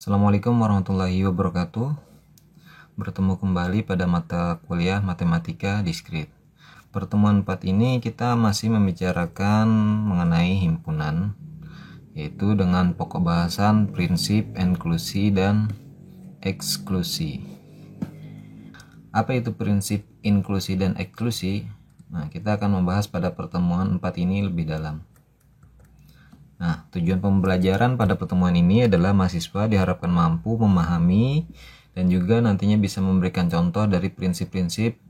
Assalamualaikum warahmatullahi wabarakatuh. Bertemu kembali pada mata kuliah Matematika Diskrit. Pertemuan 4 ini kita masih membicarakan mengenai himpunan, yaitu dengan pokok bahasan prinsip inklusi dan eksklusi. Apa itu prinsip inklusi dan eksklusi? Nah, kita akan membahas pada pertemuan 4 ini lebih dalam. Nah, tujuan pembelajaran pada pertemuan ini adalah mahasiswa diharapkan mampu memahami dan juga nantinya bisa memberikan contoh dari prinsip-prinsip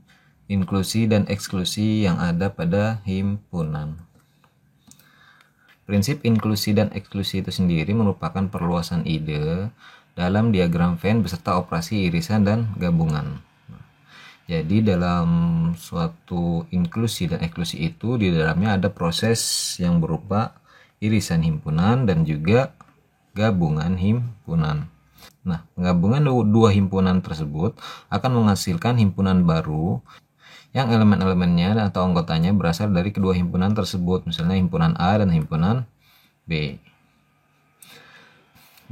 inklusi dan eksklusi yang ada pada himpunan. Prinsip inklusi dan eksklusi itu sendiri merupakan perluasan ide dalam diagram Venn beserta operasi irisan dan gabungan. Jadi dalam suatu inklusi dan eksklusi itu di dalamnya ada proses yang berupa irisan himpunan dan juga gabungan himpunan. Nah, penggabungan dua himpunan tersebut akan menghasilkan himpunan baru yang elemen-elemennya atau anggotanya berasal dari kedua himpunan tersebut, misalnya himpunan A dan himpunan B.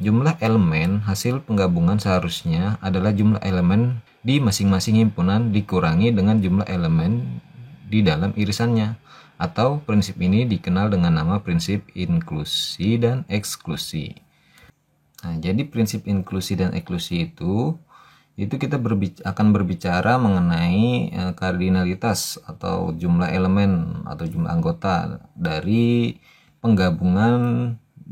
Jumlah elemen hasil penggabungan seharusnya adalah jumlah elemen di masing-masing himpunan dikurangi dengan jumlah elemen di dalam irisannya. Atau prinsip ini dikenal dengan nama prinsip inklusi dan eksklusi. Nah, jadi prinsip inklusi dan eksklusi itu kita akan berbicara mengenai kardinalitas atau jumlah elemen atau jumlah anggota dari penggabungan 2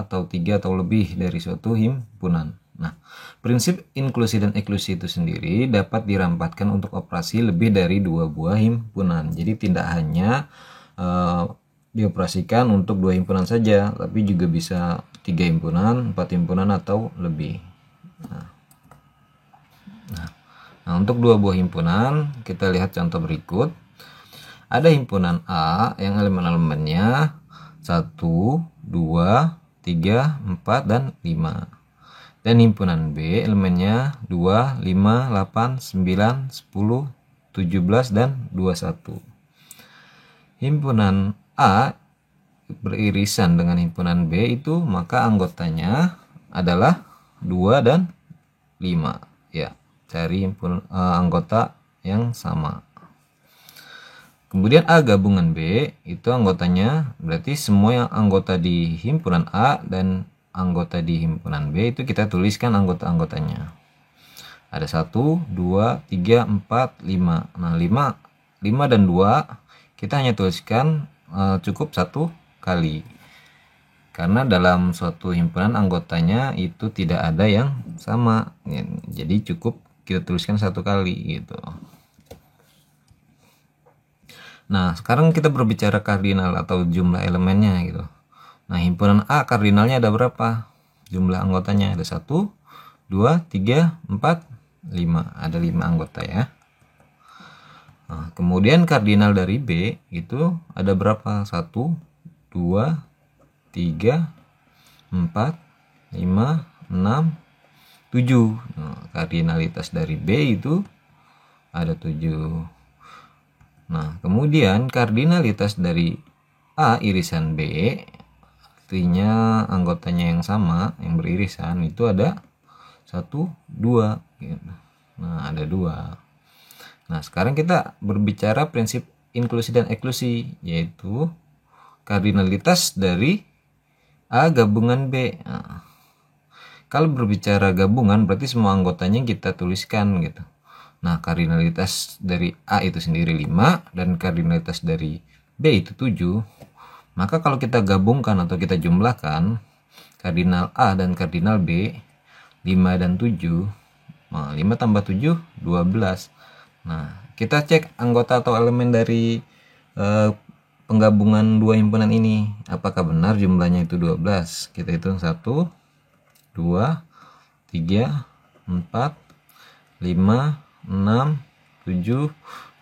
atau 3 atau lebih dari suatu himpunan. Nah, prinsip inklusi dan eksklusi itu sendiri dapat dirampatkan untuk operasi lebih dari 2 buah himpunan. Jadi tidak hanya dioperasikan untuk 2 himpunan saja, tapi juga bisa 3 himpunan, 4 himpunan atau lebih. Nah, untuk 2 buah himpunan kita lihat contoh berikut. Ada himpunan A yang elemen-elemennya 1, 2, 3, 4, dan 5. Dan himpunan B elemennya 2, 5, 8, 9, 10, 17, dan 21. Himpunan A beririsan dengan himpunan B itu maka anggotanya adalah 2 dan 5. Ya, cari anggota yang sama. Kemudian A gabungan B itu anggotanya berarti semua yang anggota di himpunan A dan anggota di himpunan B itu kita tuliskan anggota-anggotanya. Ada 1, 2, 3, 4, 5. Nah, 5 dan 2 kita hanya tuliskan cukup 1 kali. Karena dalam suatu himpunan anggotanya itu tidak ada yang sama. Jadi cukup kita tuliskan 1 kali gitu. Nah, sekarang kita berbicara kardinal atau jumlah elemennya gitu. Nah, himpunan A kardinalnya ada berapa? Jumlah anggotanya ada 1, 2, 3, 4, 5. Ada 5 anggota ya. Nah, kemudian kardinal dari B itu ada berapa? 1, 2, 3, 4, 5, 6, 7. Nah, kardinalitas dari B itu ada 7. Nah, kemudian kardinalitas dari A irisan B, artinya anggotanya yang sama, yang beririsan itu ada 1, 2 gitu. Nah, ada 2. Nah, sekarang kita berbicara prinsip inklusi dan eksklusi, yaitu kardinalitas dari A gabungan B. Nah, kalau berbicara gabungan berarti semua anggotanya kita tuliskan gitu. Nah, kardinalitas dari A itu sendiri 5 dan kardinalitas dari B itu 7. Maka kalau kita gabungkan atau kita jumlahkan kardinal A dan kardinal B 5 dan 7. Nah, 5 tambah 7 12. Nah, kita cek anggota atau elemen dari penggabungan 2 himpunan ini. Apakah benar jumlahnya itu 12? Kita hitung 1, 2, 3, 4, 5, 6, 7,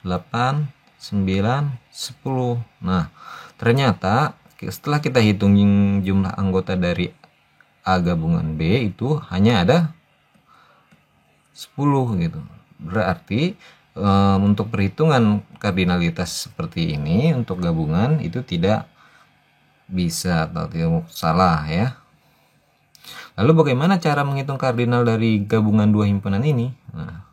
8, 9, 10. Nah, ternyata setelah kita hitung jumlah anggota dari A gabungan B itu hanya ada 10 gitu. Berarti untuk perhitungan kardinalitas seperti ini untuk gabungan itu tidak bisa atau tidak salah ya. Lalu bagaimana cara menghitung kardinal dari gabungan dua himpunan ini? Nah,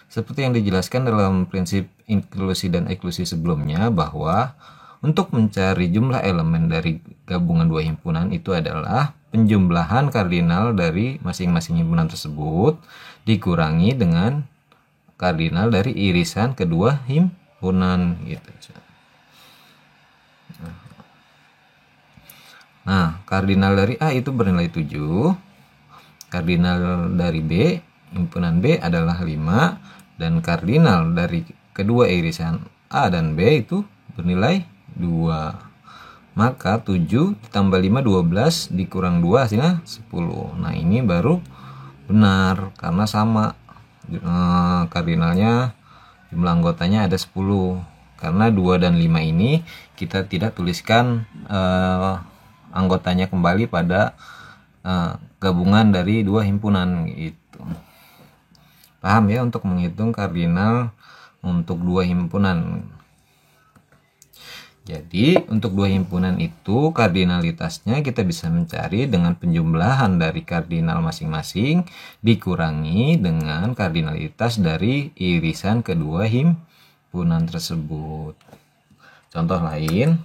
seperti yang dijelaskan dalam prinsip inklusi dan eksklusi sebelumnya, bahwa untuk mencari jumlah elemen dari gabungan dua himpunan itu adalah penjumlahan kardinal dari masing-masing himpunan tersebut dikurangi dengan kardinal dari irisan kedua himpunan gitu. Nah, kardinal dari A itu bernilai 7. Kardinal dari B, himpunan B adalah 5, dan kardinal dari kedua irisan A dan B itu bernilai 2. Maka 7 ditambah 5 12 dikurang 2 hasilnya 10. Nah, ini baru benar karena sama kardinalnya, jumlah anggotanya ada 10. Karena 2 dan 5 ini kita tidak tuliskan anggotanya kembali pada gabungan dari dua himpunan gitu. Paham ya untuk menghitung kardinal untuk dua himpunan. Jadi untuk dua himpunan itu kardinalitasnya kita bisa mencari dengan penjumlahan dari kardinal masing-masing dikurangi dengan kardinalitas dari irisan kedua himpunan tersebut. Contoh lain,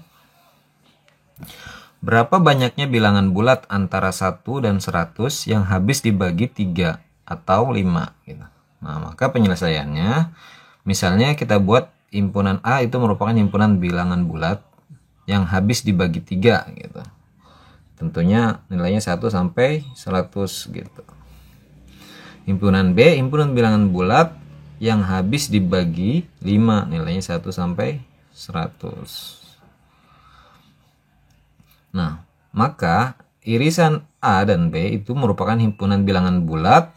berapa banyaknya bilangan bulat antara 1 dan 100 yang habis dibagi 3 atau 5 gitu. Nah, maka penyelesaiannya, misalnya kita buat himpunan A itu merupakan himpunan bilangan bulat yang habis dibagi 3 gitu. Tentunya nilainya 1 sampai 100 gitu. Himpunan B, himpunan bilangan bulat yang habis dibagi 5, nilainya 1 sampai 100. Nah, maka irisan A dan B itu merupakan himpunan bilangan bulat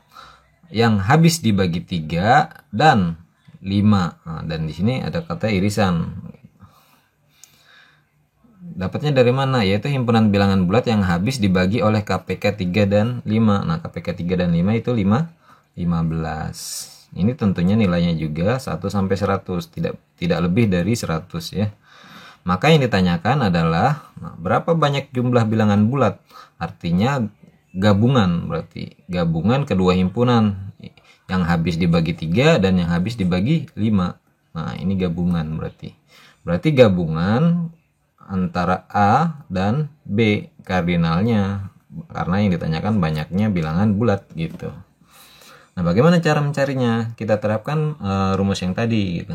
yang habis dibagi 3 dan 5. Nah, dan di sini ada kata irisan. Dapatnya dari mana? Yaitu himpunan bilangan bulat yang habis dibagi oleh KPK 3 dan 5. Nah, KPK 3 dan 5 itu 15. Ini tentunya nilainya juga 1 sampai 100, tidak lebih dari 100 ya. Maka yang ditanyakan adalah berapa banyak jumlah bilangan bulat? Artinya gabungan, berarti gabungan kedua himpunan yang habis dibagi 3 dan yang habis dibagi 5. Nah, ini gabungan berarti. Berarti gabungan antara A dan B kardinalnya, karena yang ditanyakan banyaknya bilangan bulat gitu. Nah, bagaimana cara mencarinya? Kita terapkan rumus yang tadi gitu.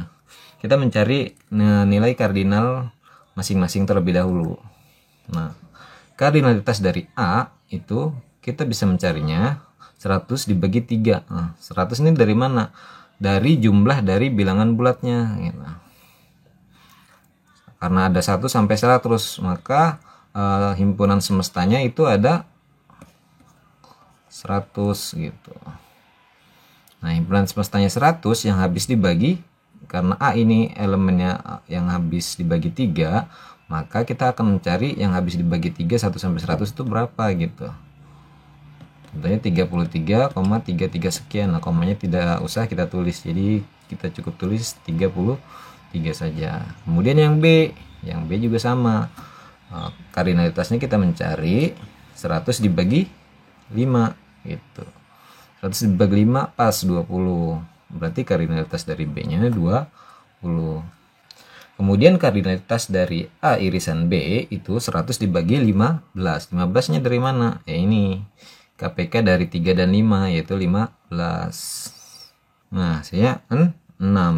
Kita mencari nilai kardinal masing-masing terlebih dahulu. Nah, kardinalitas dari A itu kita bisa mencarinya 100 dibagi 3. Nah, 100 ini dari mana? Dari jumlah dari bilangan bulatnya gitu. Karena ada 1 sampai 100, maka himpunan semestanya itu ada 100 gitu. Nah, himpunan semestanya 100 yang habis dibagi, karena A ini elemennya yang habis dibagi 3, maka kita akan mencari yang habis dibagi 3 1 sampai 100 itu berapa gitu. Contohnya 33,33 sekian. Nah, komanya tidak usah kita tulis, jadi kita cukup tulis 33 saja. Kemudian yang B juga sama. Kardinalitasnya kita mencari 100 dibagi 5 gitu. 100 dibagi 5 pas 20. Berarti kardinalitas dari B-nya 20. Kemudian kardinalitas dari A irisan B itu 100 dibagi 15. 15-nya dari mana? Ya ini. KPK dari 3 dan 5 yaitu 15. Nah, hasilnya 6.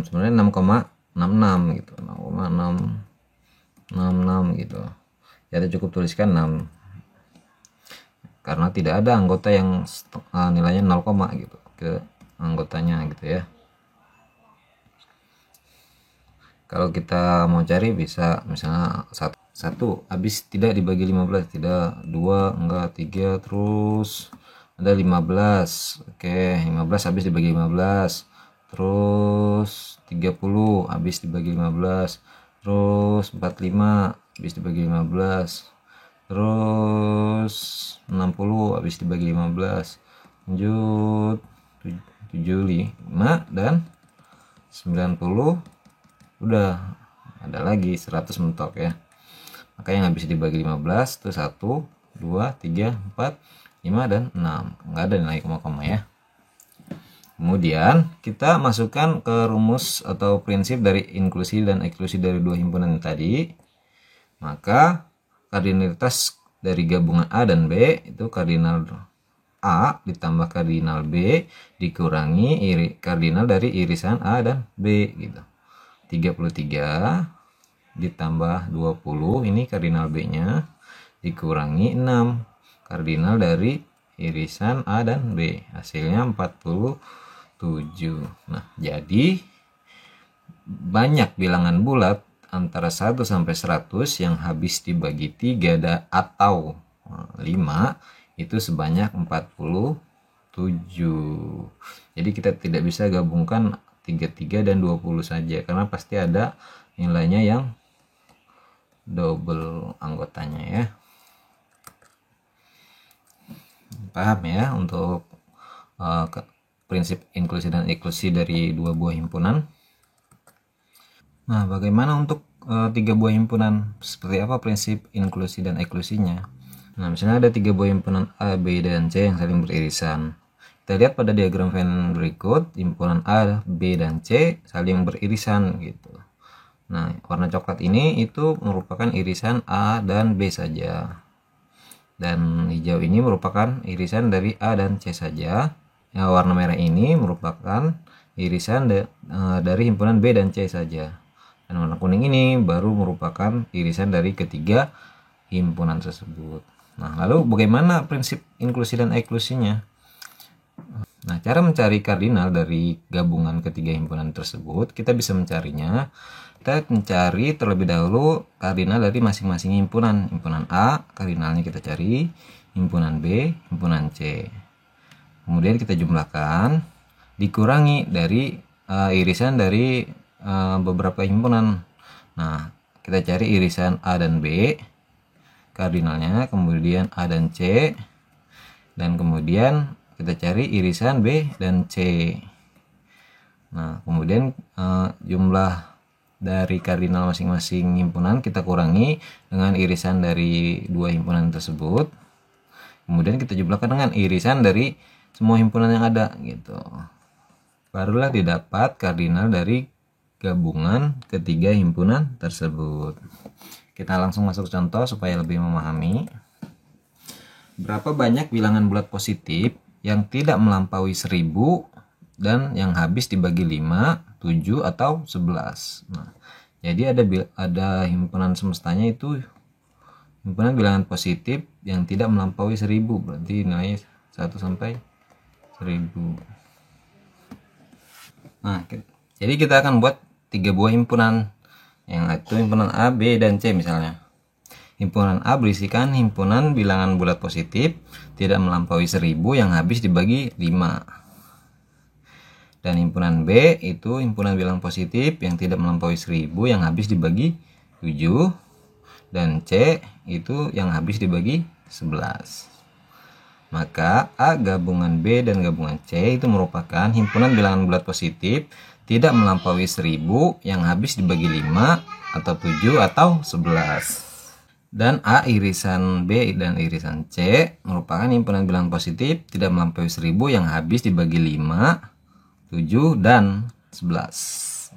Sebenarnya 6,66 gitu. 6,666 gitu. Ya, kita cukup tuliskan 6. Karena tidak ada anggota yang nilainya 0, gitu ke anggotanya gitu ya. Kalau kita mau cari bisa misalnya 1 habis tidak dibagi 15, tidak 2 enggak 3, terus ada 15. Oke, 15 habis dibagi 15, terus 30 habis dibagi 15, terus 45 habis dibagi 15, terus 60 habis dibagi 15, lanjut 75 dan 90. Udah ada lagi 100 mentok ya. Maka yang habis dibagi 15 itu 1 2 3 4 5 dan 6. Nggak ada nilai koma-koma ya. Kemudian kita masukkan ke rumus atau prinsip dari inklusi dan eksklusi dari dua himpunan tadi. Maka kardinalitas dari gabungan A dan B itu kardinal A ditambah kardinal B dikurangi kardinal dari irisan A dan B gitu. 33 ditambah 20 ini kardinal B-nya dikurangi 6 kardinal dari irisan A dan B, hasilnya 47. Nah, jadi banyak bilangan bulat antara 1 sampai 100 yang habis dibagi 3 atau 5 itu sebanyak 47. Jadi kita tidak bisa gabungkan 33 dan 20 saja karena pasti ada nilainya yang double anggotanya ya. Paham ya untuk prinsip inklusi dan eksklusi dari dua buah himpunan. Nah, bagaimana untuk 3 buah himpunan? Seperti apa prinsip inklusi dan eksklusinya? Nah, misalnya ada 3 buah himpunan A, B, dan C yang saling beririsan. Kita lihat pada diagram Venn berikut, himpunan A, B, dan C saling beririsan gitu. Nah, warna coklat ini itu merupakan irisan A dan B saja. Dan hijau ini merupakan irisan dari A dan C saja. Yang warna merah ini merupakan irisan dari himpunan B dan C saja. Dan warna kuning ini baru merupakan irisan dari ketiga himpunan tersebut. Nah, lalu bagaimana prinsip inklusi dan eksklusinya? Nah, cara mencari kardinal dari gabungan ketiga himpunan tersebut, kita bisa mencarinya. Kita mencari terlebih dahulu kardinal dari masing-masing himpunan. Himpunan A, kardinalnya kita cari. Himpunan B, himpunan C. Kemudian kita jumlahkan, dikurangi dari irisan dari beberapa himpunan. Nah, kita cari irisan A dan B, kardinalnya, kemudian A dan C, dan kemudian kita cari irisan B dan C. Nah, kemudian jumlah dari kardinal masing-masing himpunan kita kurangi dengan irisan dari dua himpunan tersebut. Kemudian kita jumlahkan dengan irisan dari semua himpunan yang ada gitu. Barulah didapat kardinal dari gabungan ketiga himpunan tersebut. Kita langsung masuk contoh supaya lebih memahami. Berapa banyak bilangan bulat positif yang tidak melampaui 1000 dan yang habis dibagi 5, 7 atau 11. Nah, jadi ada himpunan semestanya itu himpunan bilangan positif yang tidak melampaui 1000, berarti nilai 1 sampai 1000. Nah, jadi kita akan buat 3 buah himpunan, yang itu himpunan A, B, dan C misalnya. Himpunan A berisikan himpunan bilangan bulat positif tidak melampaui 1000 yang habis dibagi 5. Dan himpunan B itu himpunan bilangan positif yang tidak melampaui 1000 yang habis dibagi 7. Dan C itu yang habis dibagi 11. Maka A gabungan B dan gabungan C itu merupakan himpunan bilangan bulat positif tidak melampaui 1000 yang habis dibagi 5 atau 7 atau 11. Dan A irisan B dan irisan C merupakan himpunan bilangan positif tidak melampaui 1000 yang habis dibagi 5, 7, dan 11.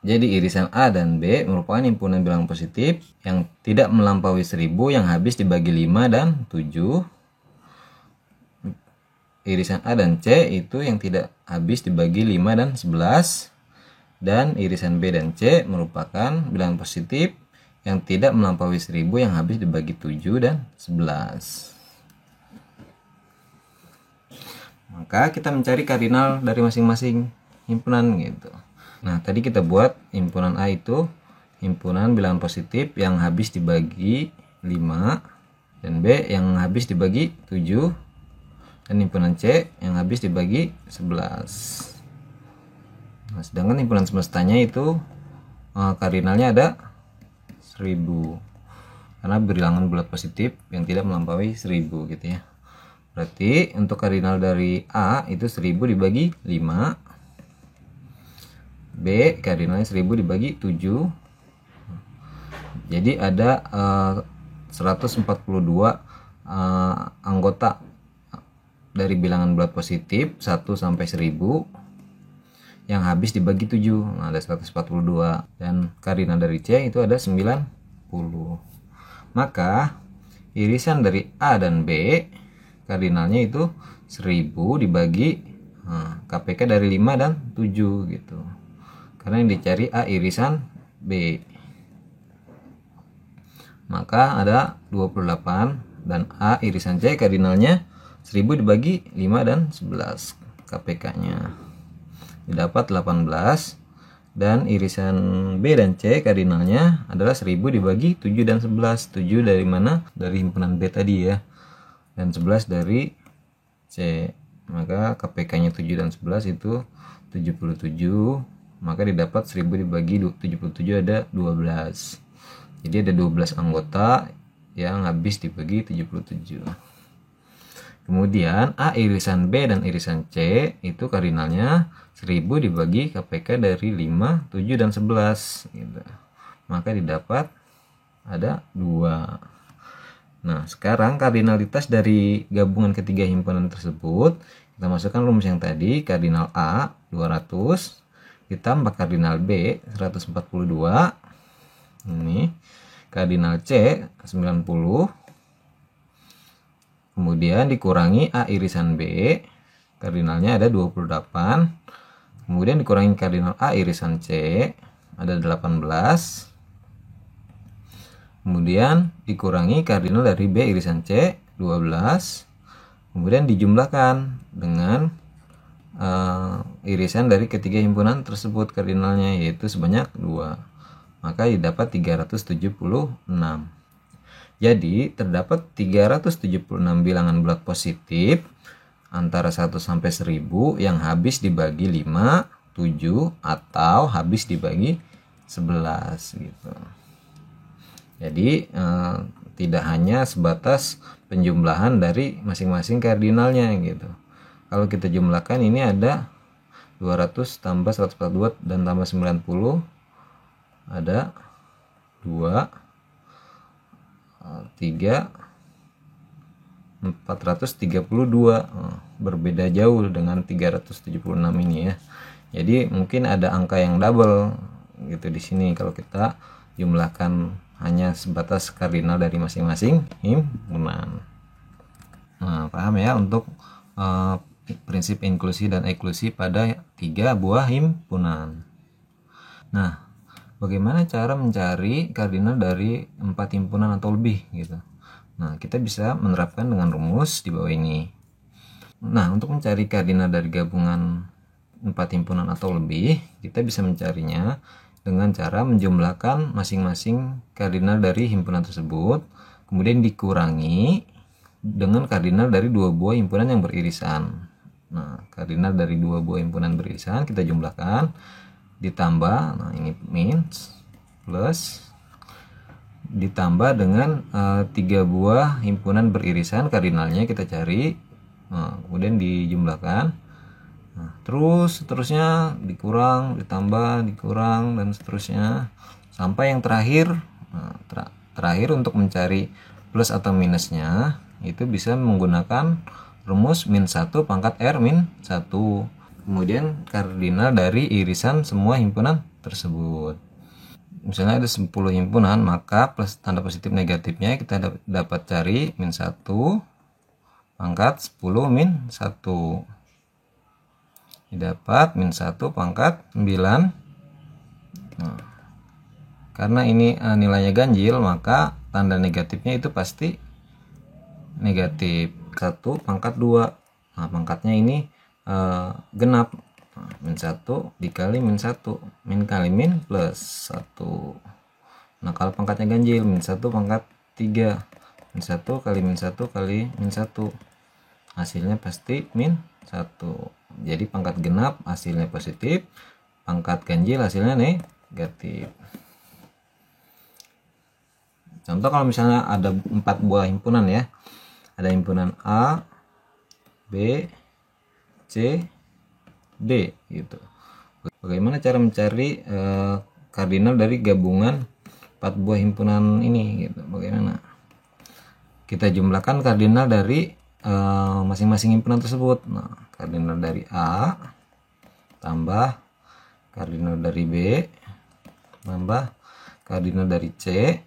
Jadi irisan A dan B merupakan himpunan bilangan positif yang tidak melampaui 1000 yang habis dibagi 5 dan 7. Irisan A dan C itu yang tidak habis dibagi 5 dan 11. Dan irisan B dan C merupakan bilangan positif yang tidak melampaui 1000 yang habis dibagi 7 dan 11. Maka kita mencari kardinal dari masing-masing himpunan gitu. Nah, tadi kita buat himpunan A itu himpunan bilangan positif yang habis dibagi 5, dan B yang habis dibagi 7, dan himpunan C yang habis dibagi 11. Nah, sedangkan himpunan semestanya itu kardinalnya ada 1000 karena bilangan bulat positif yang tidak melampaui 1000 gitu ya. Berarti untuk kardinal dari A itu 1000 dibagi 5, B kardinalnya 1000 dibagi 7. Jadi ada 142 anggota dari bilangan bulat positif 1 sampai 1000 yang habis dibagi 7. Nah, ada 142 dan kardinal dari C itu ada 90. Maka irisan dari A dan B kardinalnya itu 1000 dibagi KPK dari 5 dan 7 gitu. Karena yang dicari A irisan B. Maka ada 28 dan A irisan C kardinalnya 1000 dibagi 5 dan 11 KPK-nya. Didapat 18 dan irisan B dan C kardinalnya adalah 1000 dibagi 7 dan 11. 7 dari mana? Dari himpunan B tadi ya. Dan 11 dari C. Maka KPK-nya 7 dan 11 itu 77. Maka didapat 1000 dibagi 77 ada 12. Jadi ada 12 anggota yang habis dibagi 77. Kemudian A irisan B dan irisan C itu kardinalnya 1000 dibagi KPK dari 5, 7 dan 11 gitu. Maka didapat ada 2. Nah, sekarang kardinalitas dari gabungan ketiga himpunan tersebut kita masukkan rumus yang tadi. Kardinal A 200 ditambah kardinal B 142. Ini kardinal C 90. Kemudian dikurangi A irisan B, kardinalnya ada 28. Kemudian dikurangi kardinal A irisan C, ada 18. Kemudian dikurangi kardinal dari B irisan C, 12. Kemudian dijumlahkan dengan irisan dari ketiga himpunan tersebut kardinalnya, yaitu sebanyak 2. Maka didapat 376. Jadi terdapat 376 bilangan bulat positif antara 1 sampai 1000 yang habis dibagi 5, 7 atau habis dibagi 11 gitu. Jadi tidak hanya sebatas penjumlahan dari masing-masing kardinalnya gitu. Kalau kita jumlahkan ini ada 200 tambah 142 dan tambah 90 ada 2 3 432. Berbeda jauh dengan 376 ini ya. Jadi mungkin ada angka yang double gitu di sini kalau kita jumlahkan hanya sebatas kardinal dari masing-masing himpunan. Nah, paham ya untuk prinsip inklusi dan eksklusi pada 3 buah himpunan. Nah, bagaimana cara mencari kardinal dari 4 himpunan atau lebih gitu. Nah, kita bisa menerapkan dengan rumus di bawah ini. Nah, untuk mencari kardinal dari gabungan 4 himpunan atau lebih, kita bisa mencarinya dengan cara menjumlahkan masing-masing kardinal dari himpunan tersebut, kemudian dikurangi dengan kardinal dari 2 buah himpunan yang beririsan. Nah, kardinal dari 2 buah himpunan beririsan kita jumlahkan, ditambah, nah ini min plus ditambah dengan 3 buah himpunan beririsan kardinalnya kita cari, kemudian dijumlahkan, terus seterusnya dikurang, ditambah, dikurang dan seterusnya sampai yang terakhir. Terakhir untuk mencari plus atau minusnya itu bisa menggunakan rumus min 1 pangkat R min 1. Kemudian kardinal dari irisan semua himpunan tersebut. Misalnya ada 10 himpunan, maka plus tanda positif negatifnya kita dapat cari min 1 pangkat 10 min 1. Didapat min 1 pangkat 9. Nah, karena ini nilainya ganjil, maka tanda negatifnya itu pasti negatif. 1 pangkat 2. Nah, pangkatnya ini genap. Min 1 dikali min 1, min kali min plus 1. Nah, kalau pangkatnya ganjil, min 1 pangkat 3, min 1 kali min 1 kali min 1, hasilnya pasti min 1. Jadi pangkat genap hasilnya positif, pangkat ganjil hasilnya negatif. Contoh kalau misalnya ada 4 buah himpunan ya, ada himpunan A, B, C, D gitu. Bagaimana cara mencari kardinal dari gabungan 4 buah himpunan ini gitu. Bagaimana? kita jumlahkan kardinal dari masing-masing himpunan tersebut. Nah, kardinal dari A tambah kardinal dari B tambah kardinal dari C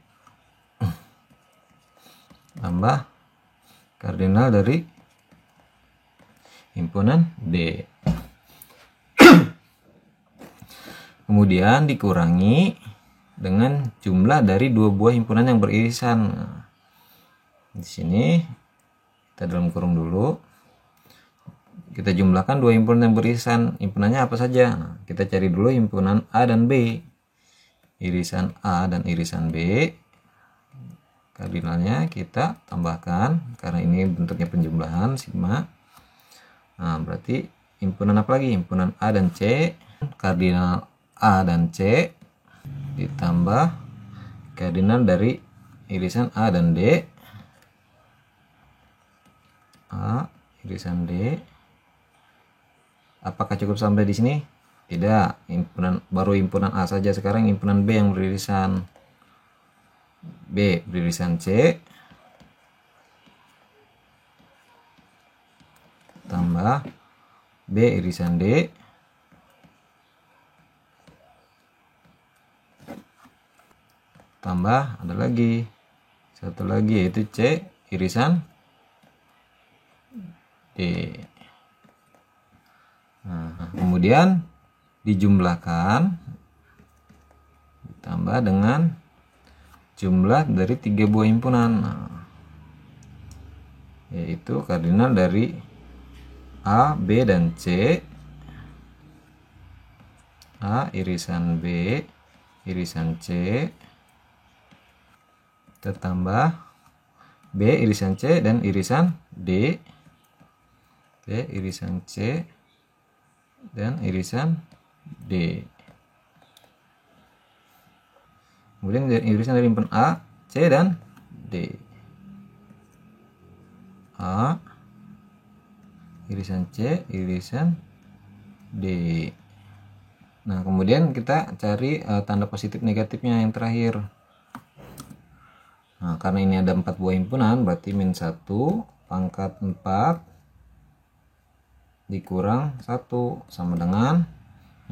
tambah kardinal dari himpunan D. Kemudian dikurangi dengan jumlah dari dua buah himpunan yang beririsan. Nah, di sini kita dalam kurung dulu. Kita jumlahkan dua himpunan yang beririsan. Himpunannya apa saja? Nah, kita cari dulu himpunan A dan B. Irisan A dan irisan B. Kardinalnya kita tambahkan karena ini bentuknya penjumlahan sigma. Nah, berarti himpunan apa lagi? Himpunan A dan C. Kardinal A dan C ditambah kardinal dari irisan A dan D. A irisan D. Apakah cukup sampai di sini? Tidak. Baru himpunan A saja. Sekarang himpunan B yang beririsan B beririsan C tambah B irisan D tambah ada lagi satu lagi yaitu C irisan D. Nah, kemudian dijumlahkan ditambah dengan jumlah dari tiga buah himpunan. Nah, yaitu kardinal dari A, B, dan C. A irisan B irisan C ditambah B irisan C dan irisan D. B irisan C dan irisan D. Kemudian irisan dari himpunan A, C, dan D. A irisan C irisan D. Nah, kemudian kita cari tanda positif negatifnya yang terakhir. Nah, karena ini ada 4 buah himpunan, berarti min 1 pangkat 4 dikurang 1 sama dengan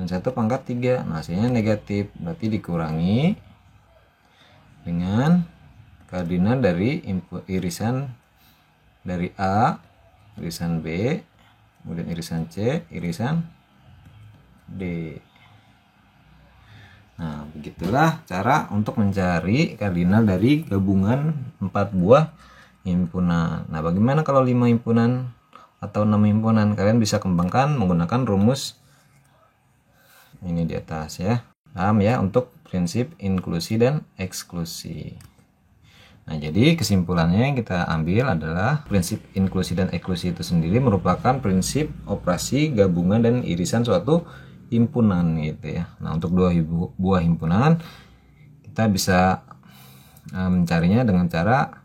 min 1 pangkat 3. Nah, hasilnya negatif, berarti dikurangi dengan kardinal dari irisan dari A, irisan B, kemudian irisan C, irisan D. Nah, begitulah cara untuk mencari kardinal dari gabungan 4 buah himpunan. Nah, bagaimana kalau 5 himpunan atau 6 himpunan? Kalian bisa kembangkan menggunakan rumus ini di atas ya. Paham ya untuk prinsip inklusi dan eksklusi. Nah, jadi kesimpulannya yang kita ambil adalah prinsip inklusi dan eksklusi itu sendiri merupakan prinsip operasi gabungan dan irisan suatu himpunan gitu ya. Nah, untuk dua buah himpunan kita bisa mencarinya dengan cara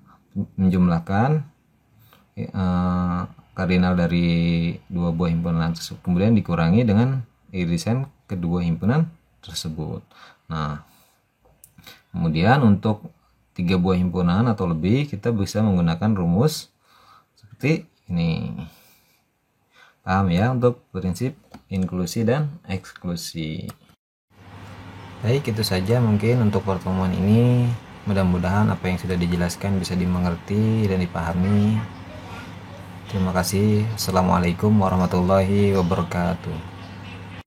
menjumlahkan kardinal dari dua buah himpunan tersebut, kemudian dikurangi dengan irisan kedua himpunan tersebut. Nah, kemudian untuk 3 buah himpunan atau lebih kita bisa menggunakan rumus seperti ini. Paham ya untuk prinsip inklusi dan eksklusi. Baik, itu saja mungkin untuk pertemuan ini. Mudah-mudahan apa yang sudah dijelaskan bisa dimengerti dan dipahami. Terima kasih. Assalamualaikum warahmatullahi wabarakatuh.